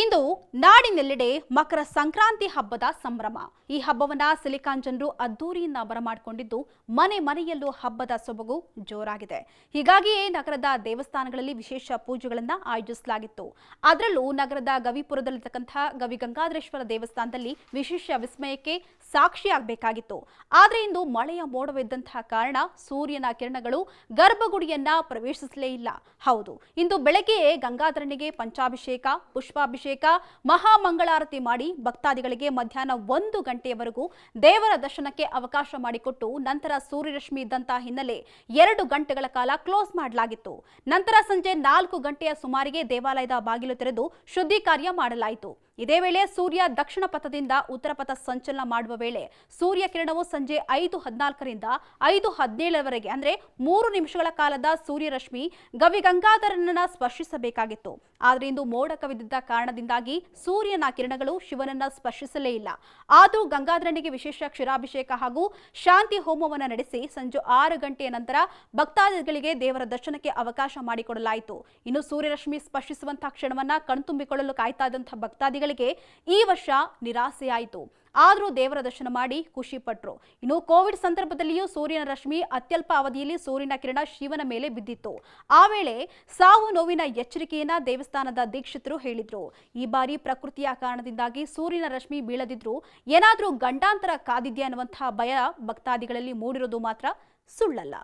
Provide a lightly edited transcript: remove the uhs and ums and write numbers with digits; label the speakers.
Speaker 1: ಇಂದು ನಾಡಿನೆಲ್ಲೆಡೆ ಮಕರ ಸಂಕ್ರಾಂತಿ ಹಬ್ಬದ ಸಂಭ್ರಮ. ಈ ಹಬ್ಬವನ್ನ ಸಿಲಿಕಾನ್ ಜನರು ಅದ್ದೂರಿಯಿಂದ ಬರಮಾಡಿಕೊಂಡಿದ್ದು ಮನೆ ಮನೆಯಲ್ಲೂ ಹಬ್ಬದ ಸೊಬಗು ಜೋರಾಗಿದೆ. ಹೀಗಾಗಿಯೇ ನಗರದ ದೇವಸ್ಥಾನಗಳಲ್ಲಿ ವಿಶೇಷ ಪೂಜೆಗಳನ್ನು ಆಯೋಜಿಸಲಾಗಿತ್ತು. ಅದರಲ್ಲೂ ನಗರದ ಗವಿಪುರದಲ್ಲಿರತಕ್ಕಂತಹ ಗವಿ ಗಂಗಾಧರೇಶ್ವರ ದೇವಸ್ಥಾನದಲ್ಲಿ ವಿಶೇಷ ವಿಸ್ಮಯಕ್ಕೆ ಸಾಕ್ಷಿಯಾಗಬೇಕಾಗಿತ್ತು. ಆದರೆ ಇಂದು ಮಳೆಯ ಮೋಡವಿದ್ದಂತಹ ಕಾರಣ ಸೂರ್ಯನ ಕಿರಣಗಳು ಗರ್ಭಗುಡಿಯನ್ನ ಪ್ರವೇಶಿಸಲೇ ಇಲ್ಲ. ಹೌದು, ಇಂದು ಬೆಳಗ್ಗೆಯೇ ಗಂಗಾಧರನಿಗೆ ಪಂಚಾಭಿಷೇಕ, ಪುಷ್ಪಾಭಿಷೇಕ, ಮಹಾಮಂಗಳಾರತಿ ಮಾಡಿ ಭಕ್ತಾದಿಗಳಿಗೆ ಮಧ್ಯಾಹ್ನ 1 ಗಂಟೆಯವರೆಗೂ ದೇವರ ದರ್ಶನಕ್ಕೆ ಅವಕಾಶ ಮಾಡಿಕೊಟ್ಟು ನಂತರ ಸೂರ್ಯರಶ್ಮಿ ಇದ್ದಂತಹ ಹಿನ್ನೆಲೆ 2 ಗಂಟೆಗಳ ಕಾಲ ಕ್ಲೋಸ್ ಮಾಡಲಾಗಿತ್ತು. ನಂತರ ಸಂಜೆ 4 ಗಂಟೆಯ ಸುಮಾರಿಗೆ ದೇವಾಲಯದ ಬಾಗಿಲು ತೆರೆದು ಶುದ್ಧಿ ಕಾರ್ಯ ಮಾಡಲಾಯಿತು. ಇದೇ ವೇಳೆ ಸೂರ್ಯ ದಕ್ಷಿಣ ಪಥದಿಂದ ಉತ್ತರ ಪಥ ಸಂಚಲನ ಮಾಡುವ ವೇಳೆ ಸೂರ್ಯ ಕಿರಣವು ಸಂಜೆ 5:14ರಿಂದ 5:17ವರೆಗೆ ಅಂದ್ರೆ 3 ನಿಮಿಷಗಳ ಕಾಲದ ಸೂರ್ಯರಶ್ಮಿ ಗವಿ ಗಂಗಾಧರನನ್ನ ಸ್ಪರ್ಶಿಸಬೇಕಾಗಿತ್ತು. ಆದರೆ ಇಂದು ಮೋಡ ಕವಿದಿದ್ದ ಕಾರಣದಿಂದಾಗಿ ಸೂರ್ಯನ ಕಿರಣಗಳು ಶಿವನನ್ನ ಸ್ಪರ್ಶಿಸಲೇ ಇಲ್ಲ. ಆದರೂ ಗಂಗಾಧರನಿಗೆ ವಿಶೇಷ ಕ್ಷೀರಾಭಿಷೇಕ ಹಾಗೂ ಶಾಂತಿ ಹೋಮವನ್ನು ನಡೆಸಿ ಸಂಜೆ 6 ಗಂಟೆಯ ನಂತರ ಭಕ್ತಾದಿಗಳಿಗೆ ದೇವರ ದರ್ಶನಕ್ಕೆ ಅವಕಾಶ ಮಾಡಿಕೊಡಲಾಯಿತು. ಇನ್ನು ಸೂರ್ಯರಶ್ಮಿ ಸ್ಪರ್ಶಿಸುವಂತಹ ಕ್ಷಣವನ್ನ ಕಣ್ತುಂಬಿಕೊಳ್ಳಲು ಕಾಯ್ತಾ ಇದ್ದಂತಹ ಭಕ್ತಾದಿಗಳಿಗೆ ಈ ವರ್ಷ ನಿರಾಸೆಯಾಯಿತು. ಆದರೂ ದೇವರ ದರ್ಶನ ಮಾಡಿ ಖುಷಿ ಪಟ್ರು. ಇನ್ನು ಕೋವಿಡ್ ಸಂದರ್ಭದಲ್ಲಿಯೂ ಸೂರ್ಯನ ರಶ್ಮಿ ಅತ್ಯಲ್ಪ ಅವಧಿಯಲ್ಲಿ ಸೂರ್ಯನ ಕಿರಣ ಶಿವನ ಮೇಲೆ ಬಿದ್ದಿತ್ತು. ಆ ವೇಳೆ ಸಾವು ನೋವಿನ ಎಚ್ಚರಿಕೆಯನ್ನ ದೇವಸ್ಥಾನದ ದೀಕ್ಷಿತರು ಹೇಳಿದ್ರು. ಈ ಬಾರಿ ಪ್ರಕೃತಿಯ ಕಾರಣದಿಂದಾಗಿ ಸೂರ್ಯನ ರಶ್ಮಿ ಬೀಳದಿದ್ರು ಏನಾದ್ರೂ ಗಂಡಾಂತರ ಕಾದಿದ್ಯಾ ಅನ್ನುವಂತಹ ಭಯ ಭಕ್ತಾದಿಗಳಲ್ಲಿ ಮೂಡಿರೋದು ಮಾತ್ರ ಸುಳ್ಳಲ್ಲ.